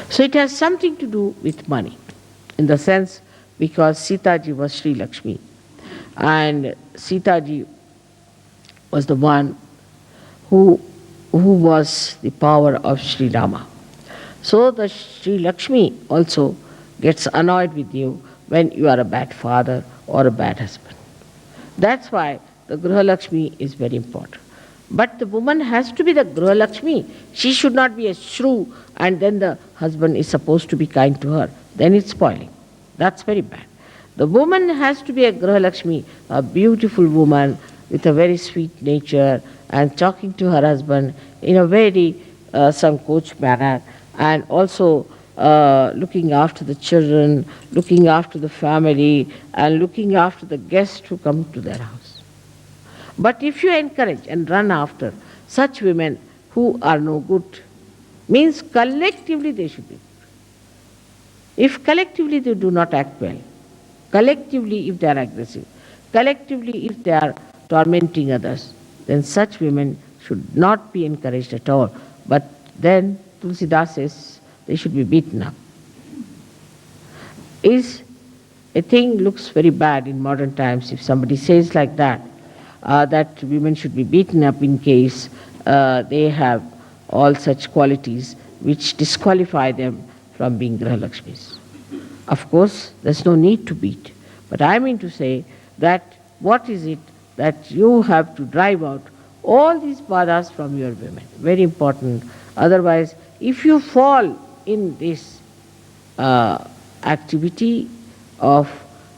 Speaker 1: So it has something to do with money, in the sense because Sitaji was Sri Lakshmi, and Sitaji was the one who was the power of Sri Rama. So the Sri Lakshmi also gets annoyed with you when you are a bad father or a bad husband. That's why the Griha Lakshmi is very important. But the woman has to be the Griha Lakshmi. She should not be a shrew and then the husband is supposed to be kind to her. Then it's spoiling. That's very bad. The woman has to be a Griha Lakshmi, a beautiful woman with a very sweet nature and talking to her husband in a very sankoch manner, and also looking after the children, looking after the family, and looking after the guests who come to their house. But if you encourage and run after such women who are no good, means collectively they should be good. If collectively they do not act well, collectively if they are aggressive, collectively if they are tormenting others, then such women should not be encouraged at all. But then Tulsidas says they should be beaten up. Is a thing looks very bad in modern times if somebody says like that. that women should be beaten up in case they have all such qualities which disqualify them from being Grahalakshmis. Of course, there's no need to beat, but I mean to say that what is it that you have to drive out all these badhas from your women? Very important. Otherwise, if you fall in this activity of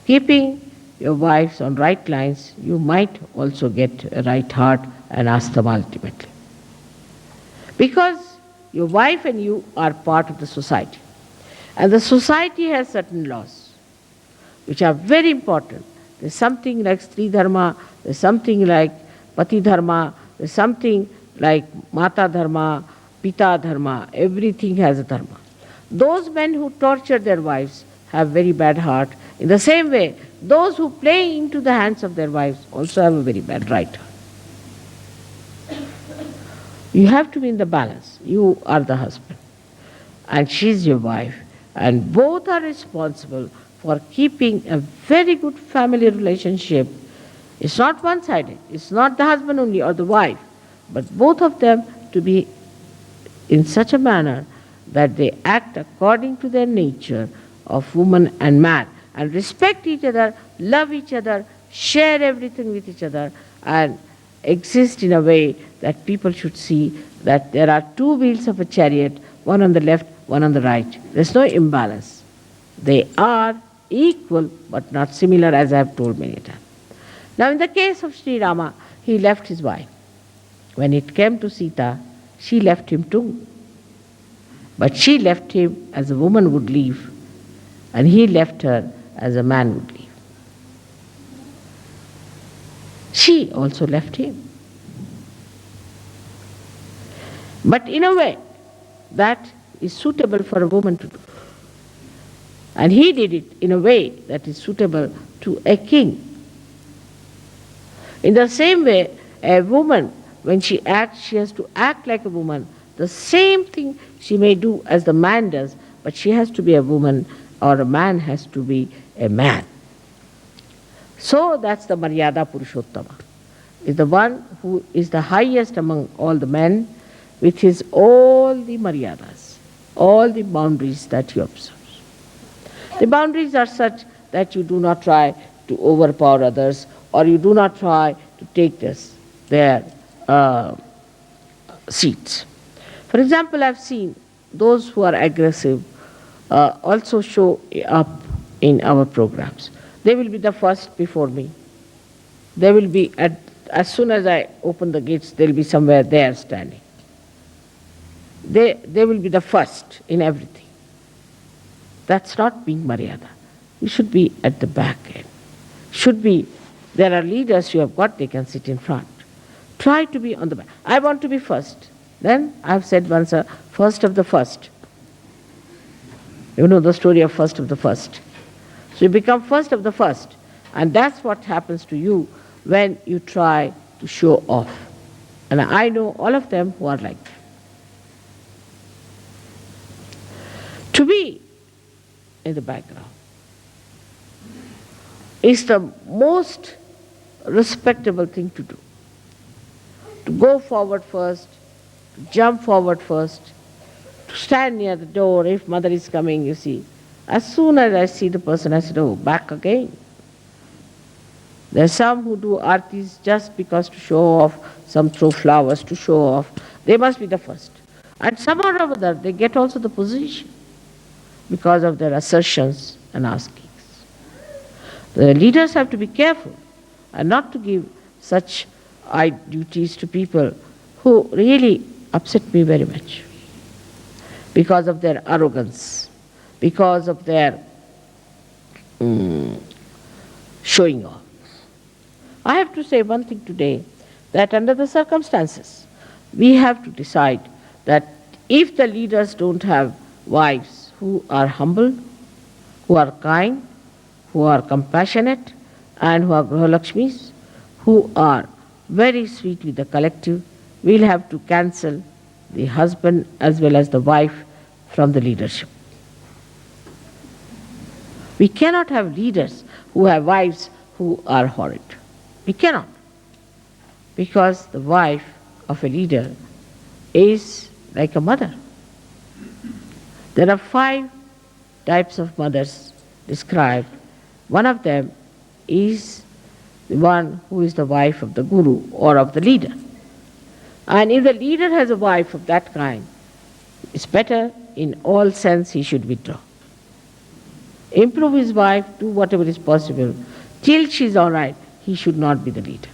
Speaker 1: keeping your wives on right lines, you might also get a right heart and asthma ultimately. Because your wife and you are part of the society. And the society has certain laws which are very important. There's something like Stri Dharma, there's something like Pati Dharma, there's something like Mata Dharma, Pita Dharma. Everything has a dharma. Those men who torture their wives have very bad heart. In the same way, those who play into the hands of their wives also have a very bad right heart. You have to be in the balance. You are the husband and she's your wife, and both are responsible for keeping a very good family relationship. It's not one-sided. It's not the husband only or the wife, but both of them to be in such a manner that they act according to their nature of woman and man, and respect each other, love each other, share everything with each other, and exist in a way that people should see that there are two wheels of a chariot, one on the left, one on the right. There's no imbalance. They are equal but not similar, as I have told many times. Now in the case of Shri Rama, he left his wife. When it came to Sita, she left him too. But she left him as a woman would leave, and he left her as a man would leave. She also left him. But in a way that is suitable for a woman to do. And he did it in a way that is suitable to a king. In the same way, a woman, when she acts, she has to act like a woman. The same thing she may do as the man does, but she has to be a woman, or a man has to be a man. So that's the Maryada Purushottama, is the one who is the highest among all the men, with his all the Maryadas, all the boundaries that he observes. The boundaries are such that you do not try to overpower others, or you do not try to take their seats. For example, I've seen those who are aggressive also show up in our programs. They will be the first before me. They will be, as soon as I open the gates, they will be somewhere there standing. They will be the first in everything. That's not being Maryada. You should be at the back end. There are leaders you have got, they can sit in front. Try to be on the back. I want to be first. Then I've said once, first of the first. You know the story of first of the first. So you become first of the first. And that's what happens to you when you try to show off. And I know all of them who are like that. To be in the background is the most respectable thing to do. To go forward first, to jump forward first, to stand near the door. If mother is coming, you see, as soon as I see the person, I said, oh, back again. There are some who do artis just because to show off, some throw flowers to show off. They must be the first. And somehow or other, they get also the position because of their assertions and askings. The leaders have to be careful and not to give such duties to people who really upset me very much because of their arrogance, because of their showing off. I have to say one thing today, that under the circumstances, we have to decide that if the leaders don't have wives who are humble, who are kind, who are compassionate, and who are Grahalakshmis, who are very sweet with the collective, we'll have to cancel the husband as well as the wife from the leadership. We cannot have leaders who have wives who are horrid. We cannot. because the wife of a leader is like a mother. There are 5 types of mothers described. One of them is the one who is the wife of the guru or of the leader. And if the leader has a wife of that kind, it's better in all sense he should withdraw. Improve his wife, do whatever is possible. Till she's all right, he should not be the leader.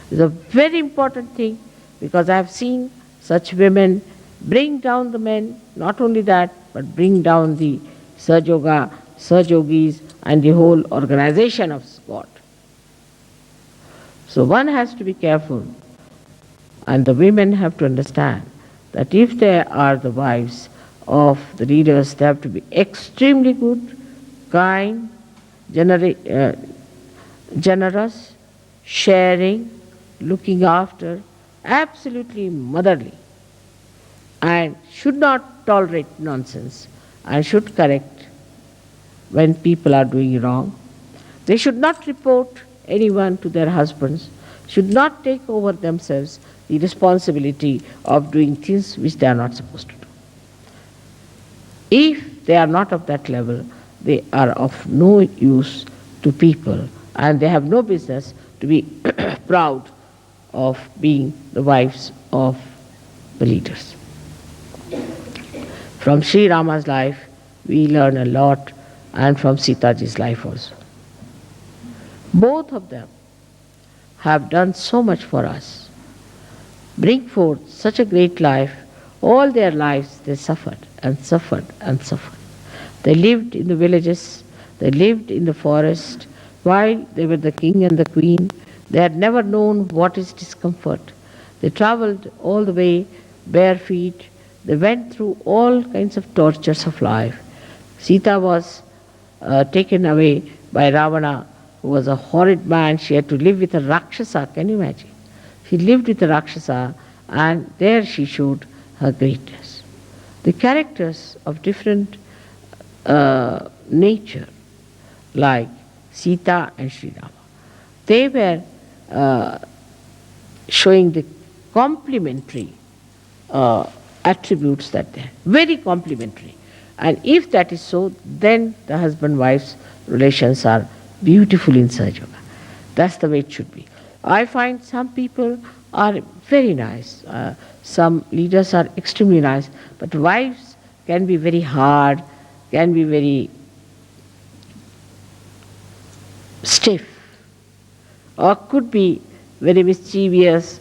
Speaker 1: It's a very important thing, because I have seen such women bring down the men, not only that, but bring down the Sajoga, Sajogis, and the whole organization of God. So one has to be careful, and the women have to understand that if they are the wives of the leaders, they have to be extremely good, kind, generous, sharing, looking after, absolutely motherly, and should not tolerate nonsense, and should correct when people are doing wrong. They should not report anyone to their husbands, should not take over themselves the responsibility of doing things which they are not supposed to do. If they are not of that level, they are of no use to people, and they have no business to be proud of being the wives of the leaders. From Shri Rama's life, we learn a lot, and from Sitaji's life also. Both of them have done so much for us, bring forth such a great life. All their lives they suffered and suffered and suffered. They lived in the villages, they lived in the forest. While they were the king and the queen, they had never known what is discomfort. They traveled all the way bare feet. They went through all kinds of tortures of life. Sita was taken away by Ravana, who was a horrid man. She had to live with a Rakshasa, can you imagine? She lived with a Rakshasa, and there she showed her greatness. The characters of different nature, like Sita and Sri Rama, they were showing the complementary attributes that they had, very complementary. And if that is so, then the husband-wife's relations are beautiful in Sahaja. That's the way it should be. I find some people are very nice. Some leaders are extremely nice, but wives can be very hard, can be very stiff, or could be very mischievous,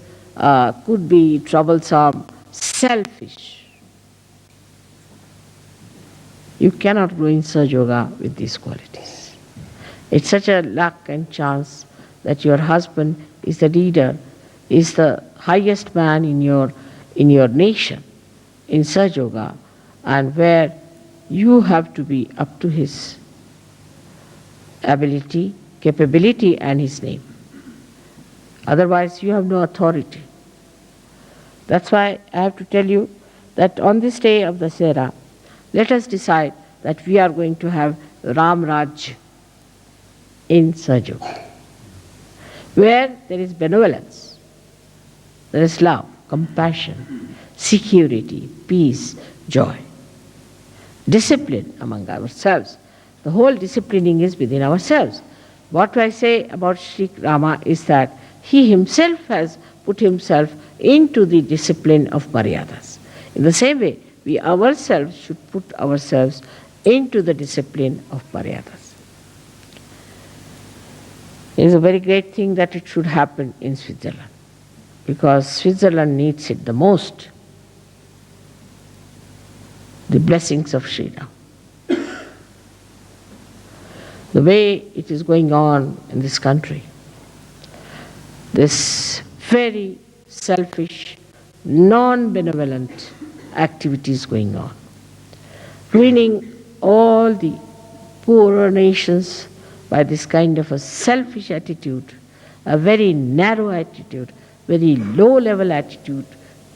Speaker 1: could be troublesome, selfish. You cannot grow in Sahaja Yoga with these qualities. It's such a luck and chance that your husband is the leader, is the highest man in your nation, in Sahaja Yoga, and where you have to be up to his ability, capability, and his name. Otherwise, you have no authority. That's why I have to tell you that on this day of the Dasera, let us decide that we are going to have Ram Raj in Sahaja Yoga, where there is benevolence, there is love, compassion, security, peace, joy, discipline among ourselves. The whole disciplining is within ourselves. What I say about Shri Rama is that he himself has put himself into the discipline of Maryadas. In the same way, we ourselves should put ourselves into the discipline of Maryadas. It is a very great thing that it should happen in Switzerland, because Switzerland needs it the most. The blessings of Shri Ram. The way it is going on in this country, this very selfish, non-benevolent activities going on, ruining all the poorer nations by this kind of a selfish attitude, a very narrow attitude, very low-level attitude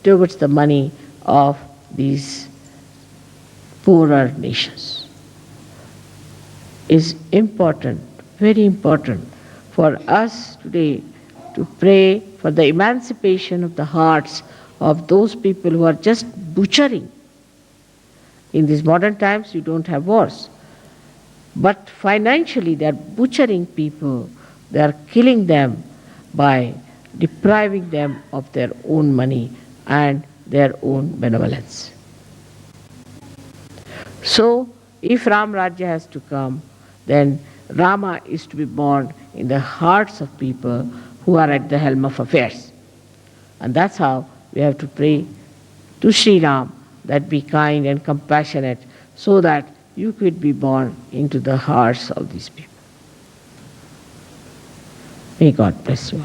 Speaker 1: towards the money of these poorer nations. Is important, very important for us today to pray for the emancipation of the hearts of those people who are just butchering. In these modern times, you don't have wars. But financially, they are butchering people. They are killing them by depriving them of their own money and their own benevolence. So, if Ram Rajya has to come, then Rama is to be born in the hearts of people who are at the helm of affairs. And that's how we have to pray to Shri Ram that be kind and compassionate so that you could be born into the hearts of these people. May God bless you.